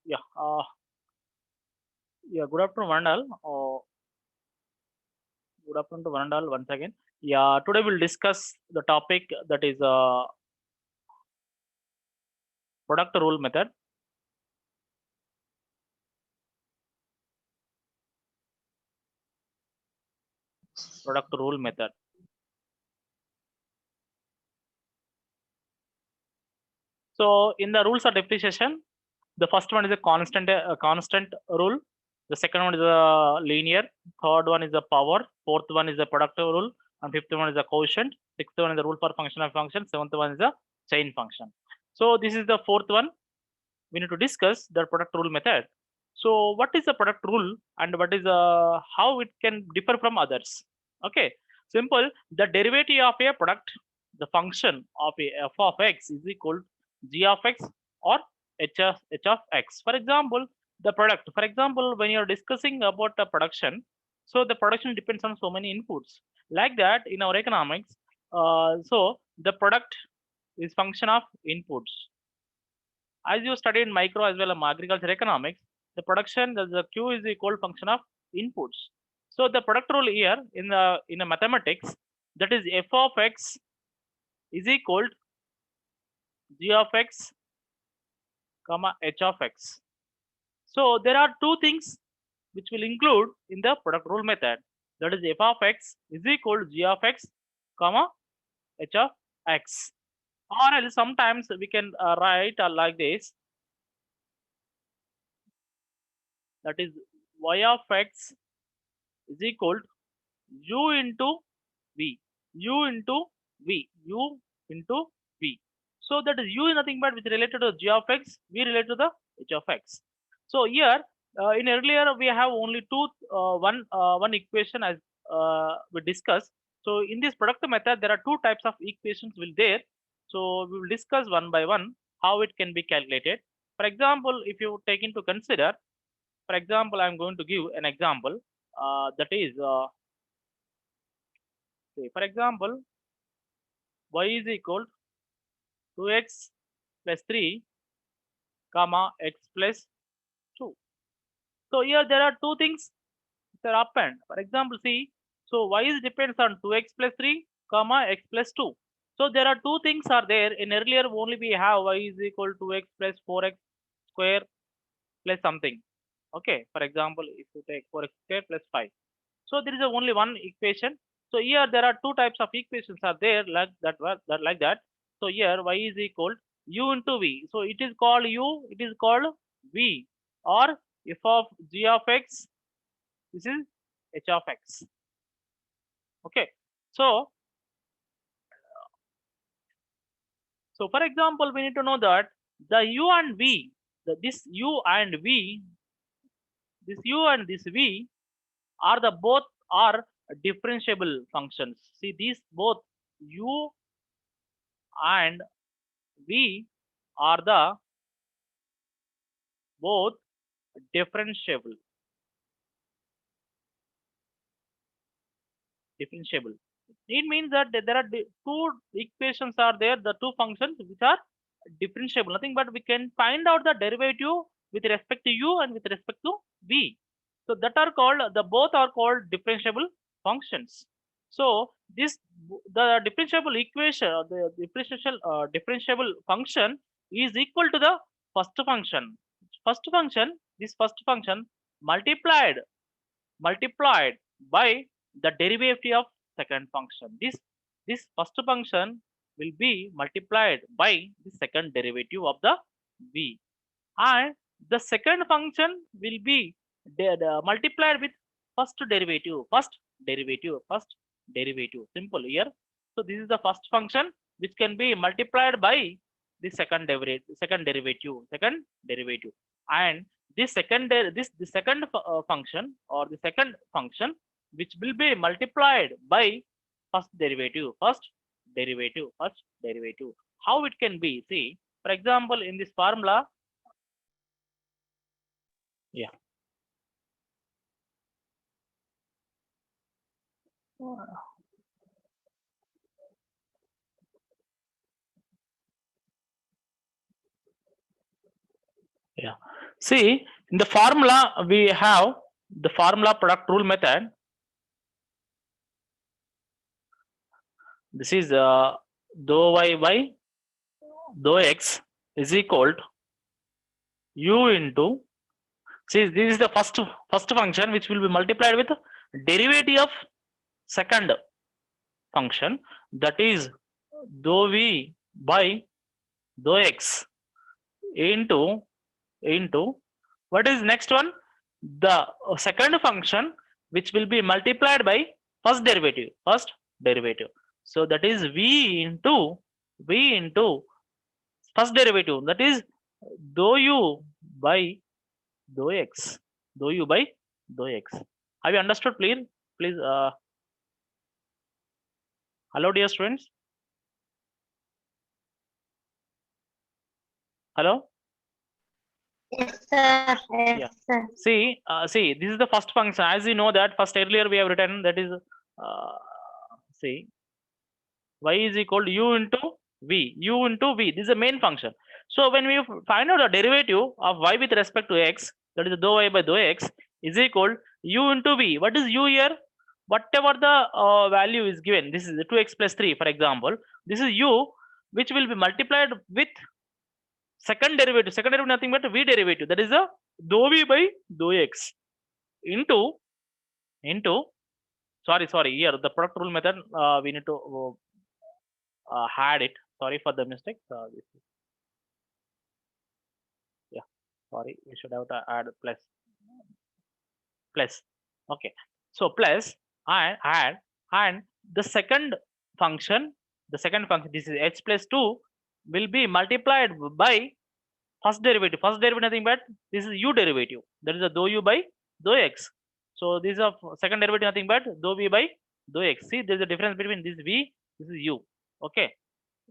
Yeah. Yeah. Good afternoon, Vandal. Good afternoon to Vandal once again. Yeah. Today we'll discuss the topic that is product rule method. Product rule method. So in the rules of depreciation, the first one is a constant rule. The second one is a linear. Third one is a power. Fourth one is a product rule, and fifth one is a quotient. Sixth one is the rule for function of function. Seventh one is a chain function. So this is the fourth one. We need to discuss the product rule method. So what is the product rule and what is how it can differ from others? Okay, simple. The derivative of a product, the function of a f of x is equal to g of x or h of x. For example, the product. For example, when you are discussing about the production, so the production depends on so many inputs. Like that, in our economics, so the product is function of inputs. As you studied micro as well as agriculture economics, the production, the Q is equal function of inputs. So the product rule here in the mathematics, that is f of x is equal to g of x comma h of x. So there are two things which will include in the product rule method. That is f of x is equal to g of x comma h of x. Or else sometimes we can write like this. That is y of x is equal to u into v, u into v, u into v. So that is u is nothing but which related to g of x, v related to the h of x. So here in earlier we have only one equation as we discussed. So in this product method there are two types of equations will there. So we will discuss one by one how it can be calculated. For example, if you take into consider, for example, I am going to give an example that is say for example y is equal to 2x plus 3 comma x plus 2. So here there are two things that are append. For example, see, so y is depends on 2x plus 3 comma x plus 2. So there are two things are there. In earlier only we have y is equal to x plus 4x square plus something. Okay, for example, if you take 4x square plus 5. So there is only one equation. So here there are two types of equations are there like that, like that. So here y is equal u into v. So it is called u, it is called v, or f of g of x, this is h of x. Okay. So for example, we need to know that the u and v, this u and v, this u and this v are the both are differentiable functions. See, these both u and v are the both differentiable. Differentiable. It means that there are two equations are there, the two functions which are differentiable. Nothing but we can find out the derivative with respect to u and with respect to v. So that are called, the both are called differentiable functions. So this, the differentiable equation, the differentiable function is equal to the first function. First function, this first function multiplied by the derivative of second function. This first function will be multiplied by the second derivative of the v, and the second function will be multiplied with first derivative, first derivative. Simple here. So this is the first function which can be multiplied by the second derivative, and this the second function, or the second function which will be multiplied by first derivative. How it can be? See, for example, in this formula, yeah. Yeah. See, in the formula we have the formula product rule method. This is dou y by dou x is equal to u into, see, this is the first function which will be multiplied with derivative of second function, that is dou v by dou x into what is next one, the second function which will be multiplied by first derivative. So that is v into first derivative, that is dou u by dou x, dou u by dou x. Have you understood? Please hello dear students. Hello. Yes, sir. Yes, Yeah. sir. See, this is the first function. As you know that first earlier we have written, that is see, y is equal to u into v. This is the main function. So when we find out the derivative of y with respect to x, that is dou y by dou x is equal u into v. What is u here? Whatever the value is given, this is the 2x plus 3, for example. This is u, which will be multiplied with second derivative. Second derivative nothing but v derivative. That is the dou v by dou x into sorry, here the product rule method we need to had it. Sorry for the mistake. Yeah, sorry, we should have to add plus. Okay, so plus and the second function, this is h plus 2 will be multiplied by first derivative nothing but this is u derivative, that is a dou u by dou x. So this is a second derivative nothing but dou v by dou x. See, there is a difference between this v, this is u. Okay,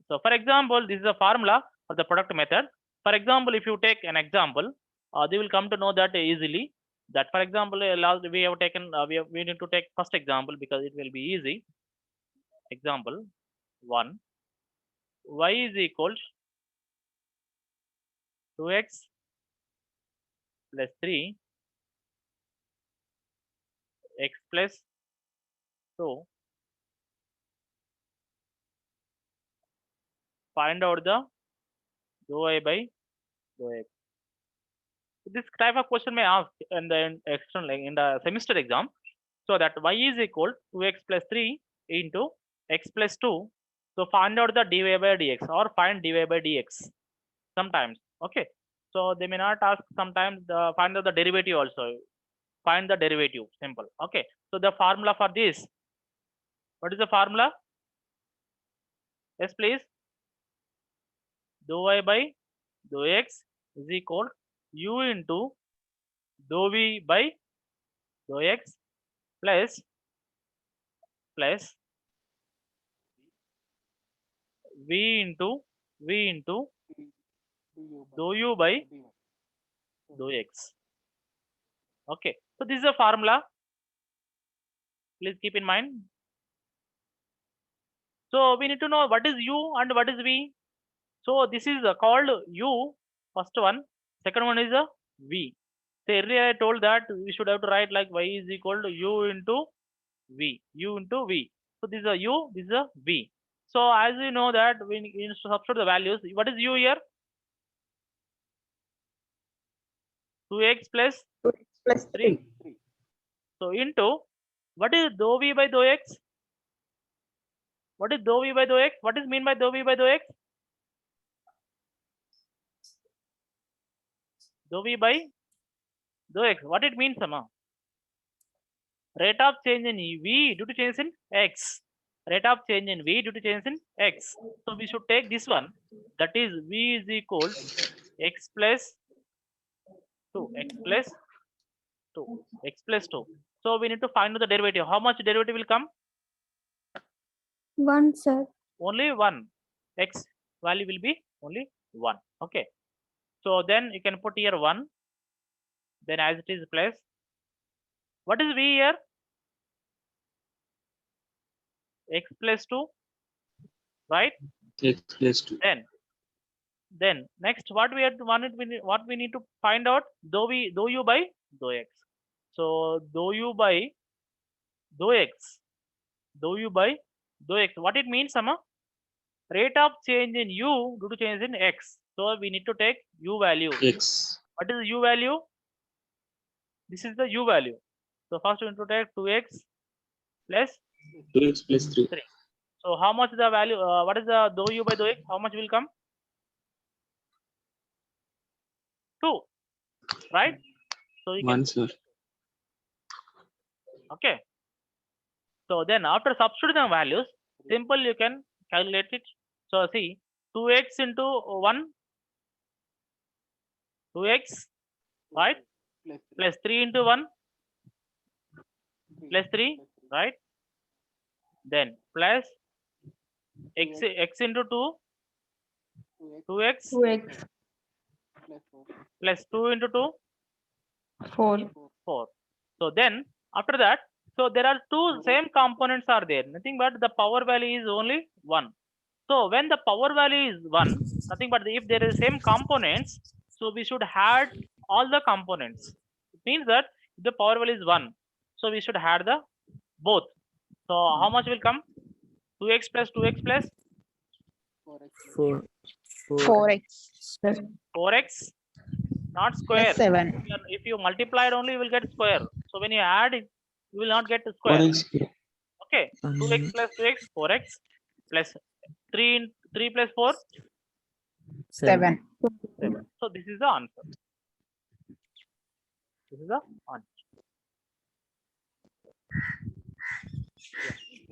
so for example, this is a formula for the product method. For example, if you take an example, they will come to know that easily. That for example, last we have taken we need to take first example because it will be easy. Example 1, y is equal to 2x plus 3 x plus 2. Find out the dou y by dou x. This type of question may ask in the external, in the semester exam. So that y is equal to 2x plus 3 into x plus 2. So find out the dy by dx or find dy by dx sometimes. Okay, so they may not ask sometimes the find out the derivative also. Find the derivative, simple. Okay, so the formula for this, what is the formula? Yes, please. Dou y by dou x is equal u into dou v by dou x plus v into dou u by dou x. Okay, so this is a formula. Please keep in mind. So we need to know what is u and what is v. So this is called u, first one. Second one is a v. So earlier I told that we should have to write like y is equal to u into v. So this is a u, this is a v. So as you know that we need to substitute the values. What is u here? 2x plus 2x plus 3. 3. So into what is dou v by dou x? What is dou v by dou x? What is mean by dou v by dou x? Dou v by dou x. What it means, Sama? Rate of change in v due to change in x. Rate of change in v due to change in x. So we should take this one. That is v is equal x plus 2. X plus 2. So we need to find the derivative. How much derivative will come? 1, sir. Only 1. X value will be only 1. Okay. So then you can put here 1. Then as it is plus. What is v here? X plus 2. Right? X plus 2. Then Then next, what we need to find out, dou u by dou x. So dou u by dou x, dou u by dou x. What it means, Sama? Rate of change in u due to change in x. So we need to take u value. X. What is the u value? This is the u value. So first we need to take 2x plus 2x plus 3. 3. So how much is the value? What is the dou u by dou x? How much will come? 2, right? So you can 1, sir. okay. So then after substituting the values, simple you can calculate it. So see, 2x into 1, 2x, right? Plus 3 into 1, plus 3, right? Then plus x into 2, 2x, 2x, plus 2 into 2, 4. 4. So then after that, so there are two same components are there, nothing but the power value is only 1. So when the power value is 1, nothing but if there is same components, so we should add all the components. It means that if the power value is 1, so we should add the both. So how much will come? 2x plus 2x plus 4x plus 4x, not square. 7. If you multiply it only, you will get square. So when you add it, you will not get the square. 4x. Okay, 2x plus 2x, 4x plus 3 plus 4, 7. 7. So this is the answer. This is the answer.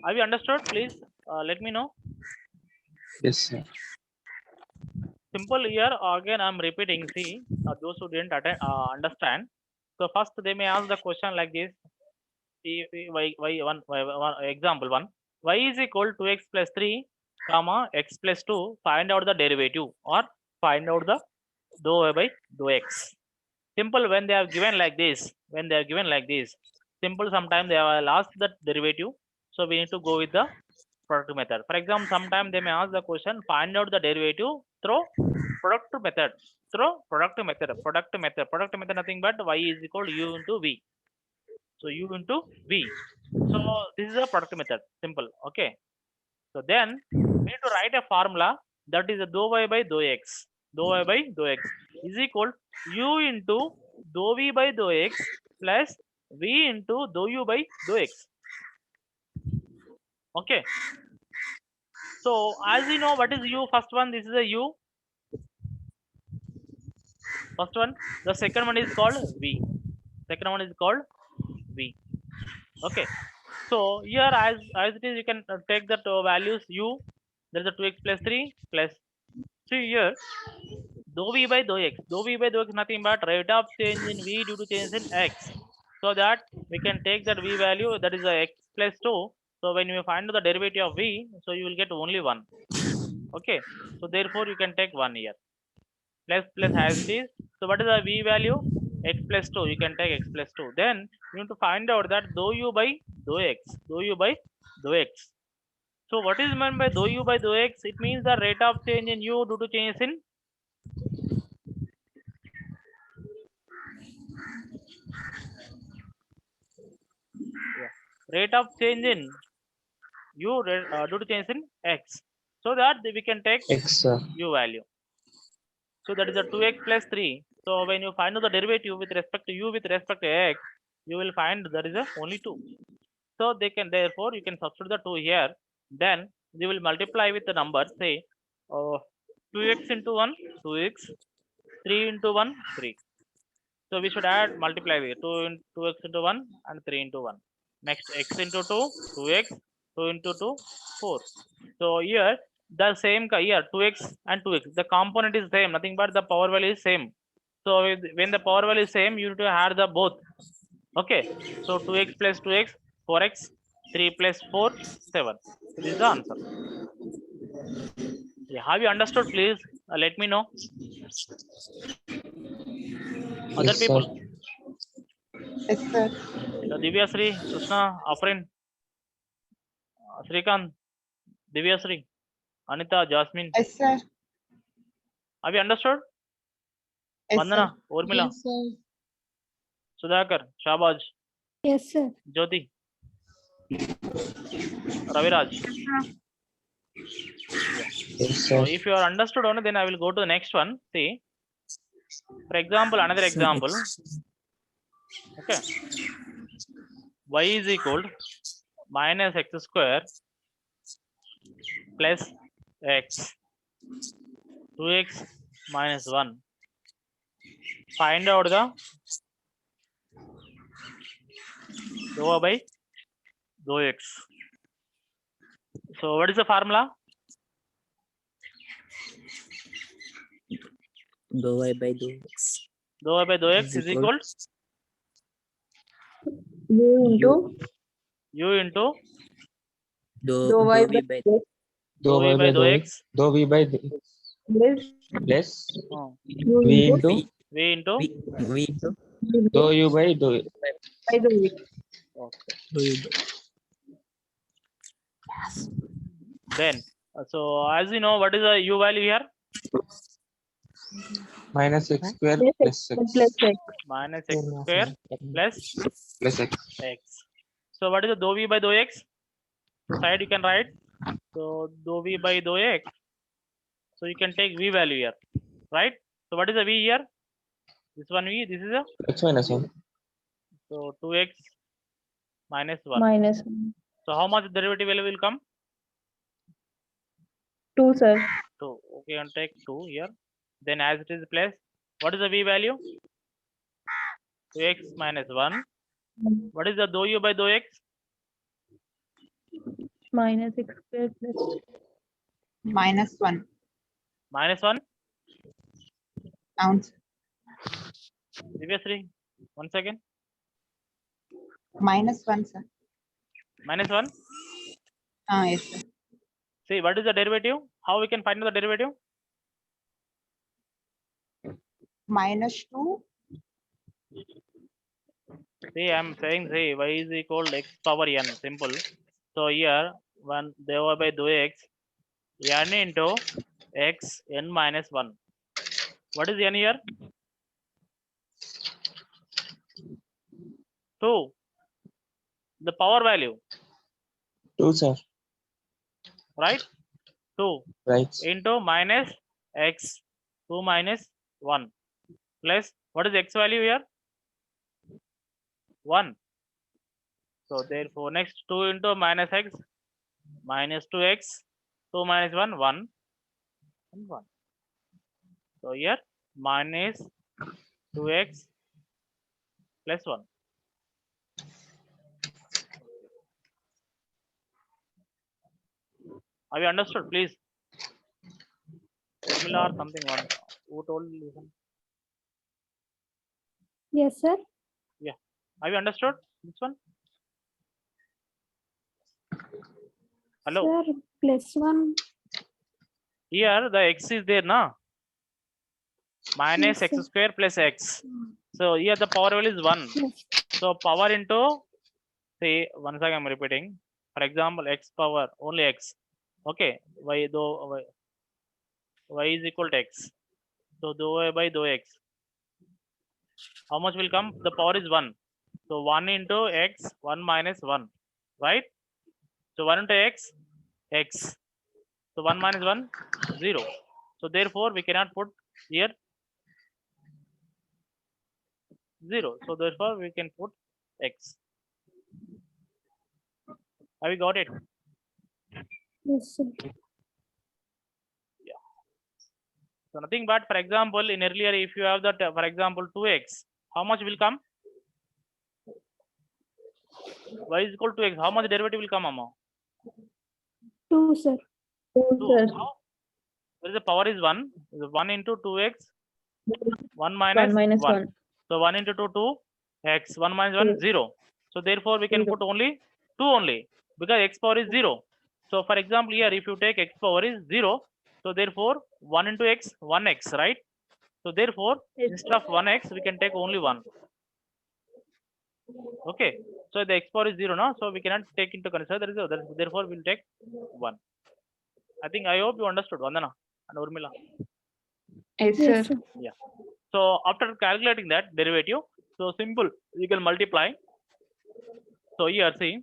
Have you understood? Please let me know. Yes, sir. Simple here. Again, I'm repeating. See, those who didn't understand. So first, they may ask the question like this. Example 1. Y is equal to x plus 3, comma x plus 2. Find out the derivative or find out the dou y by dou x. Simple when they are given like this. When they are given like this, simple. Sometimes they have asked the derivative. So we need to go with the product method. For example, sometimes they may ask the question, find out the derivative through product method. Through product method. Product method nothing but y is equal to u into v. So u into v. So this is a product method. Simple. Okay. So then we need to write a formula that is a dou y by dou x. Dou y by dou x is equal u into dou v by dou x plus v into dou u by dou x. Okay. So as you know, what is u? First one, this is a u. First one. The second one is called v. Second one is called v. Okay. So here as it is, you can take the values u. There is a 2x plus 3 plus. See here, dou v by dou x. Dou v by dou x nothing but rate of change in v due to change in x. So that we can take that v value, that is a x plus 2. So when you find the derivative of v, so you will get only 1. Okay. So therefore you can take 1 here. Plus as it is. So what is the v value? X plus 2. You can take x plus 2. Then you need to find out that dou u by dou x. Dou u by dou x. So what is meant by dou u by dou x? It means the rate of change in u due to change in rate of change in u due to change in x. So that we can take X, sir. u value. So that is a 2x plus 3. So when you find out the derivative with respect to u with respect to x, you will find there is a only 2. So they can, therefore you can substitute the 2 here. Then you will multiply with the number, say 2x into 1, 2x, 3 into 1, 3. So we should add, multiply with 2x into 1 and 3 into 1. Next x into 2, 2x, 2 into 2, 4. So here the same here 2x and 2x, the component is same, nothing but the power value is same. So when the power value is same, you need to add the both. Okay. So 2x plus 2x, 4x, 3 plus 4, 7. So this is the answer. Yeah, have you understood? Please let me know. Other Yes, people. sir. Yes, sir. Divya Sri, Krishna, Afrin, Srikant, Divya Sri, Anita, Jasmine. Yes, sir. Have you understood? Yes, Vandana, sir. Urmila, Yes, sir. Sudhakar, Shabaj, Yes, sir. Jyoti, Raviraj. Yes, So sir. if you are understood only, then I will go to the next one. See, for example, another example. Okay, y is equal to minus x square plus x, 2x minus 1. Find out the dou by dou x. So what is the formula? Dou y by dou x Dou by dou x is equal U into u into dou y by Dou v by dou x dou v by this plus uh, v into v into v into dou u by dou. by the way. okay. dou u by Then so as we know, what is the u value here? Minus x square plus x Minus x square plus plus x. x. So what is the dou v by dou x? So side you can write. So dou v by dou x. So you can take v value here, right? So what is the v here? This one v. This is a X minus 1. so 2x minus 1. Minus So how much derivative value will come? 2, sir. 2. Okay, and take 2 here. Then as it is plus, what is the v value? 2x minus 1. What is the dou u by dou x? Minus x square plus minus 1. Minus 1. Ounce. Divyasri, 1 second. Minus 1, sir. Minus 1. Yes, sir. See, what is the derivative? How we can find the derivative? Minus 2. See, I am saying, say, y is equal to x power n. Simple. So here, 1 dou by dou x, n into x n minus 1. What is n here? 2. The power value, 2, sir. right? 2 Right. into minus x, 2 minus 1 plus, what is x value here? 1. So therefore next 2 into minus x minus 2x, 2 minus 1, 1 and 1. So here minus 2x plus 1. Have you understood? Please. Urmila or something one. Who told you? Listen. Yes, sir. Have you understood this one? Hello. Sir, plus 1. Here the x is there, na? Minus Yes, x sir. square plus x. So here the power value is 1. Yes. So power into, say, once again I'm repeating. For example, x power only x. Okay, y is equal to x. So dou y by dou x. How much will come? The power is 1. So 1 into x, 1 minus 1, right? So 1 into x, x. So 1 minus 1, 0. So therefore we cannot put here 0. So therefore we can put x. Have you got it? Yes, sir. So nothing but, for example, in earlier, if you have that, for example, 2x, how much will come? Y is equal to x. How much derivative will come, Amma? 2, sir. 2. How? Where is the power is 1. 1 into 2x, 1 minus 1. So 1 into 2, 2, x, 1 minus 1, 0. So therefore we can put only 2 only, because x power is 0. So for example, here if you take x power is 0, so therefore 1 into x, 1x, right? So therefore instead of 1x, we can take only 1. Okay, so the x power is 0 now, so we cannot take into consideration. Therefore we'll take 1. I think, I hope you understood, Vandana and Urmila. Yes, Yes, sir. sir. So after calculating that derivative, so simple, you can multiply. So here see,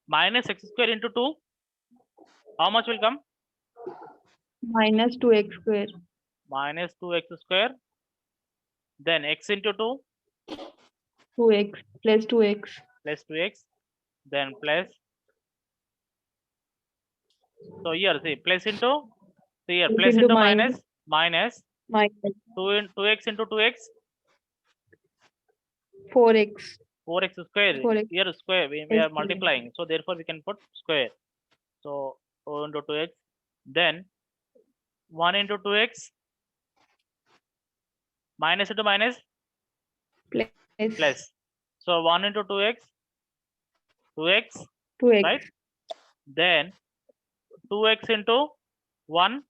minus x square into 2, how much will come? Minus 2x square. Minus 2x square, then x into 2 2x plus 2x. plus 2x, then plus. So here see, plus into, see here, Plus plus into into minus. minus, Minus 2x into 2x, 4x. 4x square. 4x. Here square, we Yes, are sir. multiplying. So therefore we can put square. So 4 into 2x, then 1 into 2x, minus into minus, Plus plus. So 1 into 2x, 2x, 2x. right? Then 2x into 1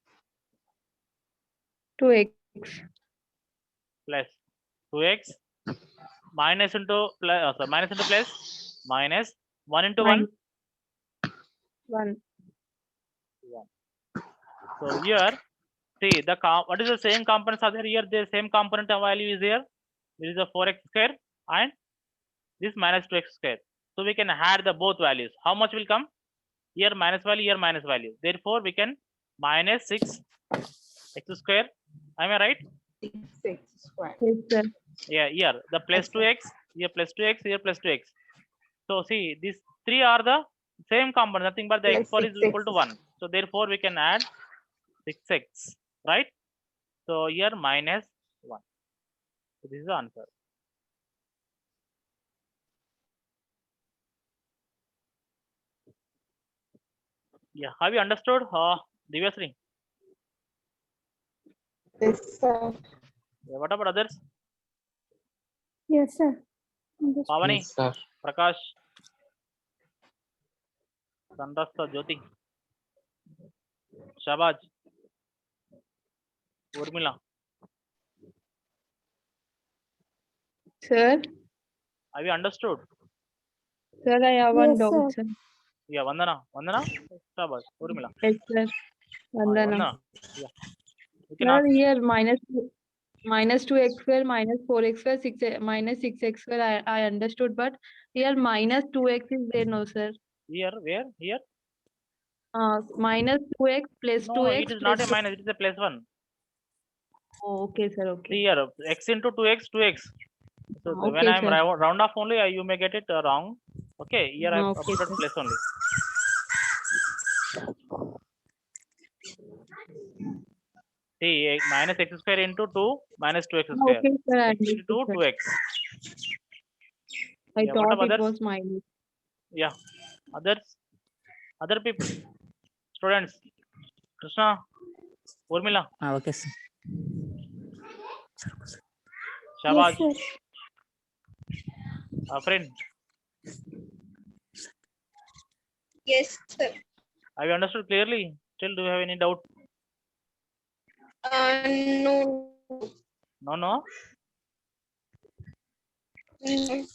2x. plus 2x, minus into plus, minus into plus, minus 1 into 1. 1. So here, see the what is the same components are there here? The same component value is here. This is a 4x square and this minus 2x square. So we can add the both values. How much will come? Here minus value, here minus value. Therefore, we can minus 6x square. Am I right? 6x square. Yes, sir. Yeah, here the plus 2x, here plus 2x, here plus 2x. So see, these three are the same component, nothing but the x power is equal to 1. So therefore, we can add 6x, right? So here minus 1. So this is the answer. Yeah, have you understood, Divyasri? Yes, sir. Yeah, what about others? Yes, sir. Understood. Pavani, Yes, sir. Prakash, Sanrasta, Jyoti, Shabaj, Urmila. Sir, Have you understood? sir, I have one Yes, doubt, sir. sir. Yeah, Vandana, Shabaj, Urmila. Yes, sir. Vandana. Vandana. Yeah. You can Sir, ask. here minus 2x square minus 4x square minus 6x square I understood, but here minus 2x is there, no, sir. Here, where? Here? Minus 2x plus No, 2x it is not a plus minus, it is a plus 1. Oh, okay, sir. See Okay. here, x into 2x, 2x. So when Okay, I am sir. round off only, you may get it wrong. Okay, here I have Okay, put sir. plus only. See, minus x square into 2 minus 2x square. Okay, sir. I X into 2, understood, sir. 2x. I Yeah, what thought about it others? was minus. Yeah, others, other people, students, Krishna, Urmila, Okay, sir. Shabaj, Yes, sir. friend, Yes, sir. have you understood clearly? Still, do you have any doubt? No. No, no. Mm,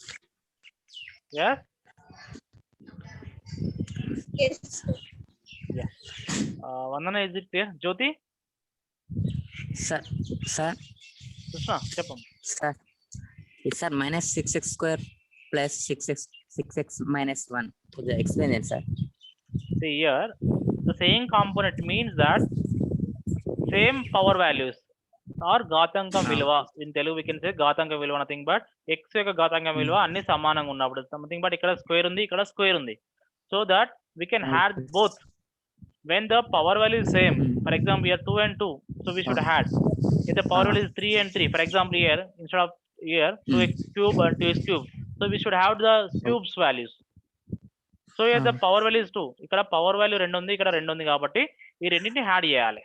Yes. Yes, sir. Yeah. Vandana, is it clear? Jyoti, Sir, Krishna, Chapam. sir. It's sir minus 6x square plus 6x minus 1. Could you explain it, sir? See here, the same component means that same power values or ఘాతాంకం విలువ. In Telugu we can say ఘాతాంక విలువ, nothing but x యొక్క ఘాతాంకం విలువ అన్ని సమానంగా ఉన్నప్పుడు something but ఇక్కడ square ఉంది, ఇక్కడ స్క్వేర్ ఉంది. So that we can add both when the power value is same. For example, here 2 and 2, so we should add. If the power value is 3 and 3, for example, here instead of here 2x cube and 2x cube, so we should have the cubes values. So here the power value is 2, ఇక్కడ power value 2 ఉంది, ఇక్కడ 2 ఉంది కాబట్టి ఈ రెండింటిని add చేయాలి.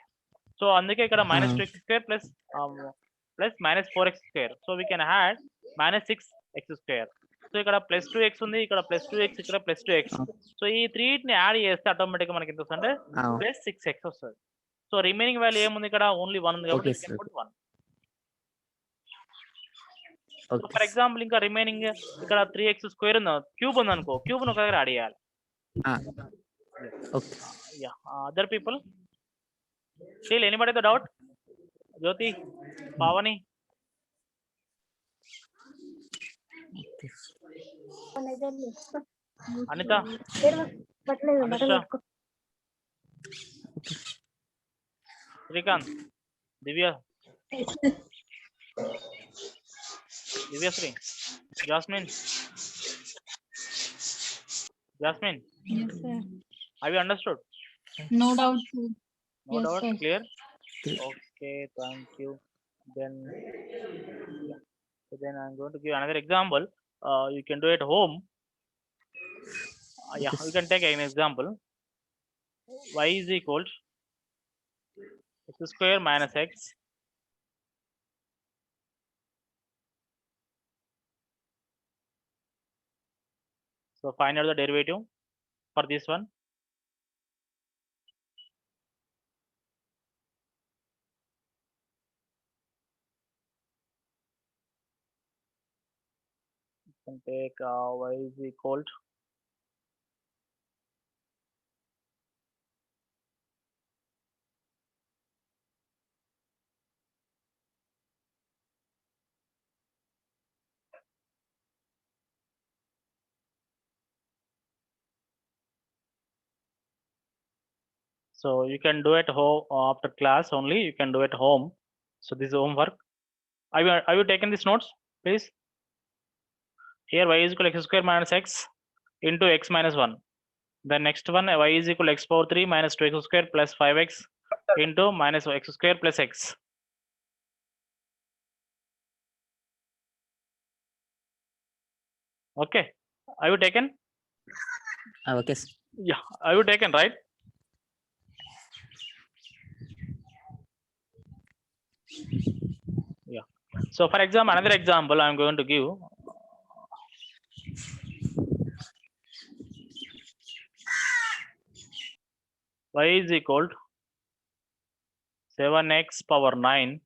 So అందుకే ఇక్కడ minus 2x square plus minus 4x square. So we can add minus 6x square. So ఇక్కడ ప్లస్ 2x ఉంది, ఇక్కడ ప్లస్ 2x, ఇక్కడ ప్లస్ 2x. సో ఈ 3ని యాడ్ చేస్తే ఆటోమేటిక్ గా మనకి ఎంత వస్తుంది అంటే ప్లస్ 6x వస్తుంది. సో రిమైనింగ్ వాల్యూ ఏముంది, ఇక్కడ ఓన్లీ 1 ఉంది కాబట్టి we can put 1. For example ఇంకా రిమైనింగ్ ఇక్కడ 3x స్క్వేర్ ఉంది, క్యూబ్ ఉంది అనుకో, క్యూబ్ ఒక దగ్గర యాడ్ చేయాలి. Okay. Yeah, other people, still anybody the doubt? Jyoti, Pavani, Anita, Anusha, Srikanth, Divya, Sri, Jasmine, Jasmine. Yes, sir. Have you understood? No doubt, sir. No Yes, doubt. sir. Clear? Clear. Okay, thank you. Then, yeah. So then I'm going to give another example. You can do it at home. Yeah, you can take an example. Y is equal to x square minus x. So find out the derivative for this one. You can take y is equal to so you can do it home after class only. You can do it home. So this is homework. Have you taken these notes, please? Here y is equal to x square minus x into x minus 1. The next one y is equal to x power 3 minus 2x square plus 5x into minus x square plus x. Okay. Have you taken? Okay. Yeah. Have you taken, right? Yeah. So for example, another example I'm going to give. Y is equal to 7x power 9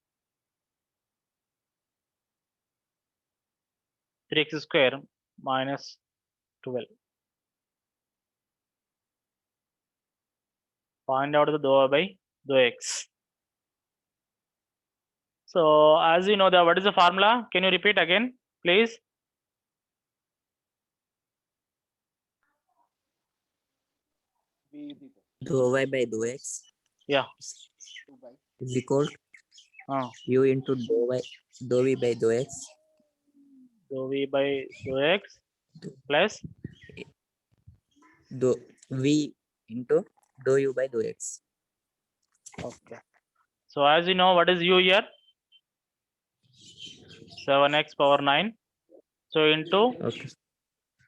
3x square minus 12. Find out the dou by dou x. So as you know, what is the formula? Can you repeat again, please? Dou y by dou x Yeah. is equal Uh, u into dou v by dou x dou v by dou x plus dou v into dou u by dou x. okay. So as you know, what is u here? 7x power 9. So into Okay.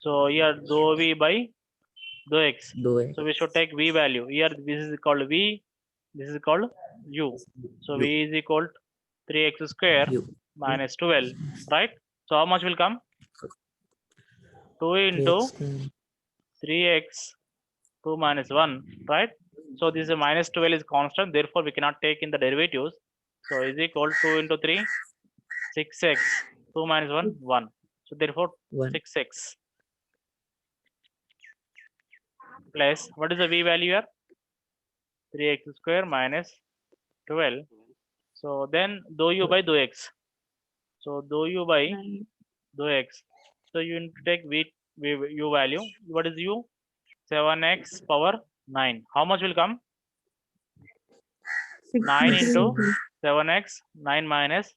so here dou v by dou x. Dou x. So we should take v value. Here this is called v. This is called u. So U. v is equal to 3x square U. minus 12, right? So how much will come? 2 into 3x 2 minus 1, right? So this is minus 12 is constant, therefore we cannot take in the derivatives. So is equal to 2 into 3, 6x, 2 minus 1, 1. So therefore 1. 6x plus, what is the v value here? 3x square minus 12. So then dou u by dou x. So dou u by dou x. So you need to take u value. What is u? 7x power 9. How much will come? 9 into 7x, 9 minus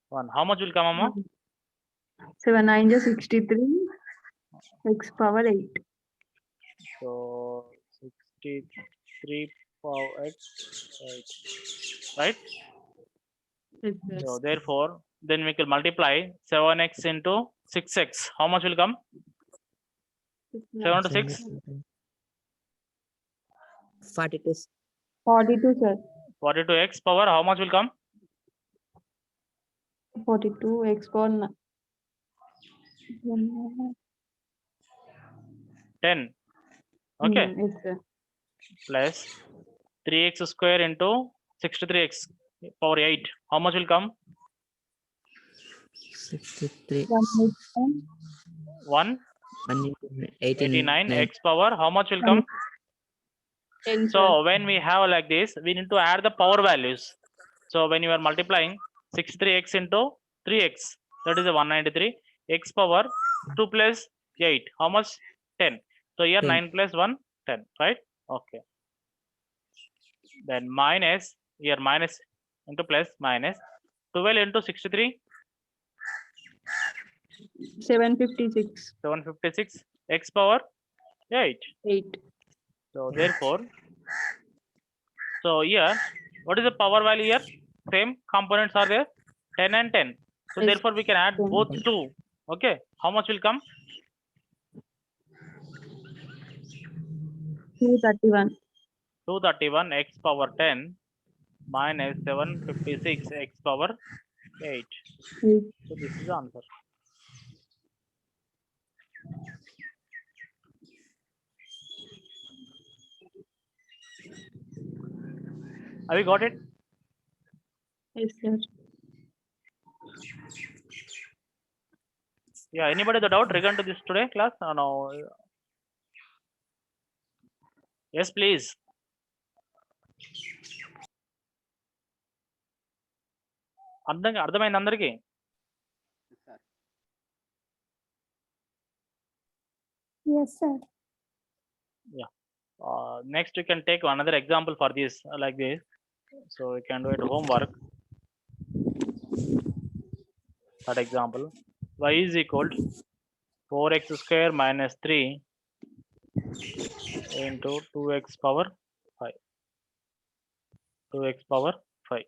1. How much will come, Amma? 7 9 is 63. X power 8. So 63 power x, 8. Right? Yes, sir. So therefore, then we can multiply 7x into 6x. How much will come? 7 to 6? 42. 42, sir. 42x power. How much will come? 42 x power 10. Okay. Yes, sir. Plus 3x square into 63x power 8. How much will come? 63. 1. 89. X power. How much will come? 10, sir. So when we have like this, we need to add the power values. So when you are multiplying 63x into 3x, that is a 193. X power 2 plus 8, how much? 10. So here 10. 9 plus 1, 10, right? Okay. Then minus, here minus into plus minus 12 into 63, 756. 756, x power 8. 8. So therefore, so here, what is the power value here? Same components are there, 10 and 10. So Yes, therefore we can add 10. both 2. Okay, how much will come? 231. 231 x power 10 minus 756 x power 8. 8. So this is the answer. Have you got it? Yes, sir. Yeah, anybody the doubt regarding to this today class? No. Yes, please. అర్థమైంది అందరికి? Yes, sir. Next you can take another example for this like this. So you can do it homework. That example, y is equal to 4x square minus 3 into 2x power 5. 2x power 5.